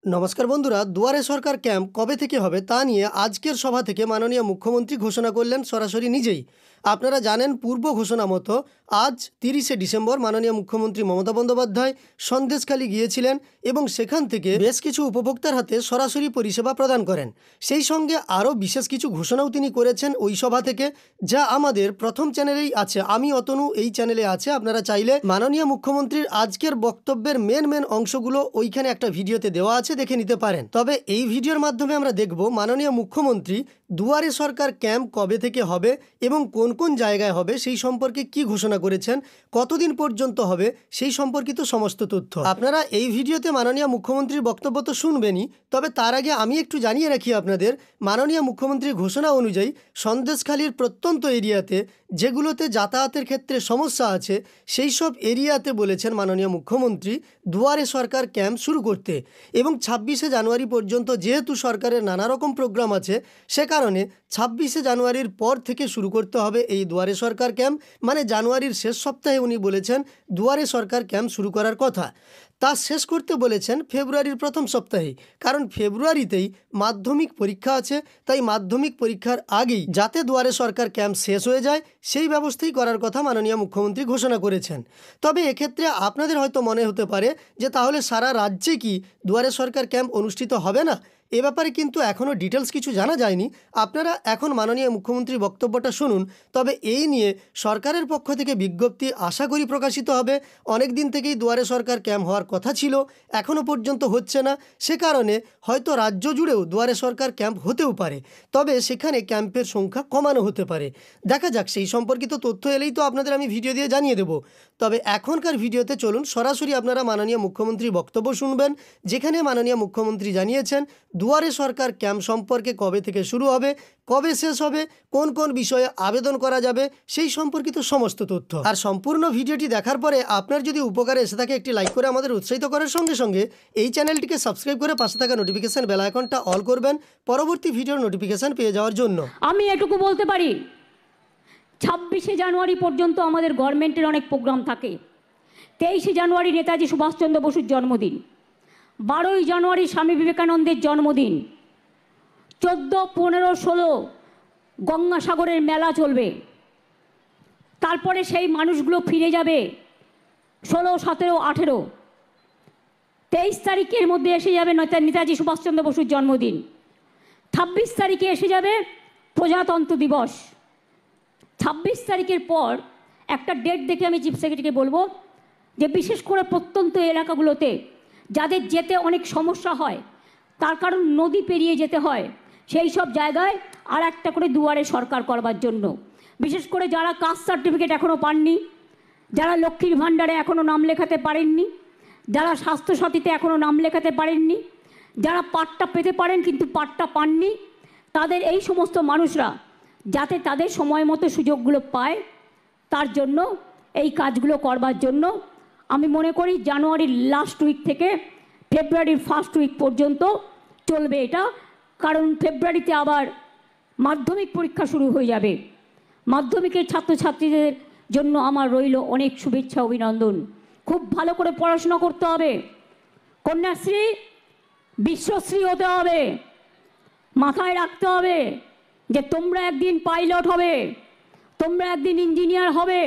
নমস্কার বন্ধুরা, দুয়ারে সরকার ক্যাম্প কবে থেকে হবে তা নিয়ে আজকের সভা থেকে মাননীয় মুখ্যমন্ত্রী ঘোষণা করলেন সরাসরি নিজেই। আপনারা জানেন, পূর্ব ঘোষণা মতো আজ 30শে ডিসেম্বর মাননীয় মুখ্যমন্ত্রী মমতা বন্দ্যোপাধ্যায় সন্দেশখালী গিয়েছিলেন এবং সেখান থেকে বেশ কিছু উপভোক্তার হাতে সরাসরি পরিষেবা প্রদান করেন। সেই সঙ্গে আরও বিশেষ কিছু ঘোষণাও তিনি করেছেন ওই সভা থেকে, যা আমাদের প্রথম চ্যানেলেই আছে, আমি অতনু এই চ্যানেলে আছে। আপনারা চাইলে মাননীয় মুখ্যমন্ত্রীর আজকের বক্তব্যের মেন অংশগুলো ওইখানে একটা ভিডিওতে দেওয়া আছে, দেখে নিতে পারেন। তবে এই ভিডিওর মাধ্যমে আমরা দেখব মাননীয় মুখ্যমন্ত্রী দুয়ারে সরকার ক্যাম্প কবে থেকে হবে এবং কোন কোন জায়গায় হবে সেই সম্পর্কে কি ঘোষণা করেছেন, কতদিন পর্যন্ত হবে সেই সম্পর্কিত সমস্ত তথ্য। আপনারা এই ভিডিওতে মাননীয় মুখ্যমন্ত্রীর বক্তব্য তো শুনবেনই, তবে তার আগে আমি একটু জানিয়ে রাখি আপনাদের, মাননীয় মুখ্যমন্ত্রীর ঘোষণা অনুযায়ী সন্দেশখালীর প্রত্যন্ত এরিয়াতে যেগুলোতে যাতায়াতের ক্ষেত্রে সমস্যা আছে সেই সব এরিয়াতে বলেছেন মাননীয় মুখ্যমন্ত্রী দুয়ারে সরকার ক্যাম্প শুরু করতে। এবং 26শে জানুয়ারি পর্যন্ত যেহেতু সরকারের নানা রকম প্রোগ্রাম আছে, সে কারণে 26শে জানুয়ারির পর থেকে শুরু করতে হবে এই দুয়ারে সরকার ক্যাম্প। মানে জানুয়ারির শেষ সপ্তাহে উনি বলেছেন দুয়ারে সরকার ক্যাম্প শুরু করার কথা। তা শেষ করতে বলেছেন ফেব্রুয়ারির প্রথম সপ্তাহে, কারণ ফেব্রুয়ারিতেই মাধ্যমিক পরীক্ষা আছে। তাই মাধ্যমিক পরীক্ষার আগেই যাতে দুয়ারে সরকার ক্যাম্প শেষ হয়ে যায় সেই ব্যবস্থাই করার কথা মাননীয় মুখ্যমন্ত্রী ঘোষণা করেছেন। তবে এক্ষেত্রে আপনাদের হয়তো মনে হতে পারে যে তাহলে সারা রাজ্যে কি দুয়ারে সরকার ক্যাম্প অনুষ্ঠিত হবে না? এ ব্যাপারে কিন্তু এখনও ডিটেলস কিছু জানা যায়নি। আপনারা এখন মাননীয় মুখ্যমন্ত্রীর বক্তব্যটা শুনুন। তবে এই নিয়ে সরকারের পক্ষ থেকে বিজ্ঞপ্তি আশা করি প্রকাশিত হবে। অনেক দিন থেকেই দুয়ারে সরকার ক্যাম্প হওয়ার কথা ছিল, এখনও পর্যন্ত হচ্ছে না। সে কারণে হয়তো রাজ্য জুড়েও দুয়ারে সরকার ক্যাম্প হতেও পারে, তবে সেখানে ক্যাম্পের সংখ্যা কমানো হতে পারে। দেখা যাক, সেই সম্পর্কিত তথ্য এলেই তো আপনাদের আমি ভিডিও দিয়ে জানিয়ে দেব। তবে এখনকার ভিডিওতে চলুন সরাসরি আপনারা মাননীয় মুখ্যমন্ত্রীর বক্তব্য শুনবেন, যেখানে মাননীয় মুখ্যমন্ত্রী জানিয়েছেন দুয়ারে সরকার ক্যাম্প সম্পর্কে কবে থেকে শুরু হবে, কবে শেষ হবে, কোন কোন বিষয়ে আবেদন করা যাবে সেই সম্পর্কিত সমস্ত তথ্য। আর সম্পূর্ণ ভিডিওটি দেখার পরে আপনার যদি উপকারে এসে থাকে, একটি লাইক করে আমাদের উৎসাহিত করার সঙ্গে সঙ্গে এই চ্যানেলটিকে সাবস্ক্রাইব করে পাশে থাকা নোটিফিকেশন বেল আইকনটা অল করবেন পরবর্তী ভিডিওর নোটিফিকেশন পেয়ে যাওয়ার জন্য। আমি এটুকু বলতে পারি, 26শে জানুয়ারি পর্যন্ত আমাদের গভর্নমেন্টের অনেক প্রোগ্রাম থাকে। 23শে জানুয়ারি নেতাজি সুভাষচন্দ্র বসুর জন্মদিন, 12ই জানুয়ারি স্বামী বিবেকানন্দের জন্মদিন, 14, 15, 16 গঙ্গাসাগরের মেলা চলবে। তারপরে সেই মানুষগুলো ফিরে যাবে 16, 17, 18, 23 তারিখের মধ্যে এসে যাবে নেতাজি সুভাষচন্দ্র বসুর জন্মদিন। 26 তারিখে এসে যাবে প্রজাতন্ত্র দিবস। 26 তারিখের পর একটা ডেট দেখে আমি চিফ সেক্রেটারিকে বলবো যে বিশেষ করে প্রত্যন্ত এলাকাগুলোতে যাদের যেতে অনেক সমস্যা হয়, তার কারণ নদী পেরিয়ে যেতে হয়, সেই সব জায়গায় আর একটা করে দুয়ারে সরকার করবার জন্য, বিশেষ করে যারা কাস্ট সার্টিফিকেট এখনও পাননি, যারা লক্ষ্মীর ভাণ্ডারে এখনও নাম লেখাতে পারেননি, যারা স্বাস্থ্যসাথীতে এখনও নাম লেখাতে পারেননি, যারা পাট্টা পেতে পারেন কিন্তু পাট্টা পাননি, তাদের এই সমস্ত মানুষরা যাতে তাদের সময় মতো সুযোগগুলো পায়, তার জন্য এই কাজগুলো করবার জন্য আমি মনে করি জানুয়ারির লাস্ট উইক থেকে ফেব্রুয়ারির ফার্স্ট উইক পর্যন্ত চলবে এটা। কারণ ফেব্রুয়ারিতে আবার মাধ্যমিক পরীক্ষা শুরু হয়ে যাবে। মাধ্যমিকের ছাত্রছাত্রীদের জন্য আমার রইল অনেক শুভেচ্ছা, অভিনন্দন। খুব ভালো করে পড়াশোনা করতে হবে, কন্যাশ্রী বিশ্বশ্রী হতে হবে, মাথায় রাখতে হবে যে তোমরা একদিন পাইলট হবে, তোমরা একদিন ইঞ্জিনিয়ার হবে।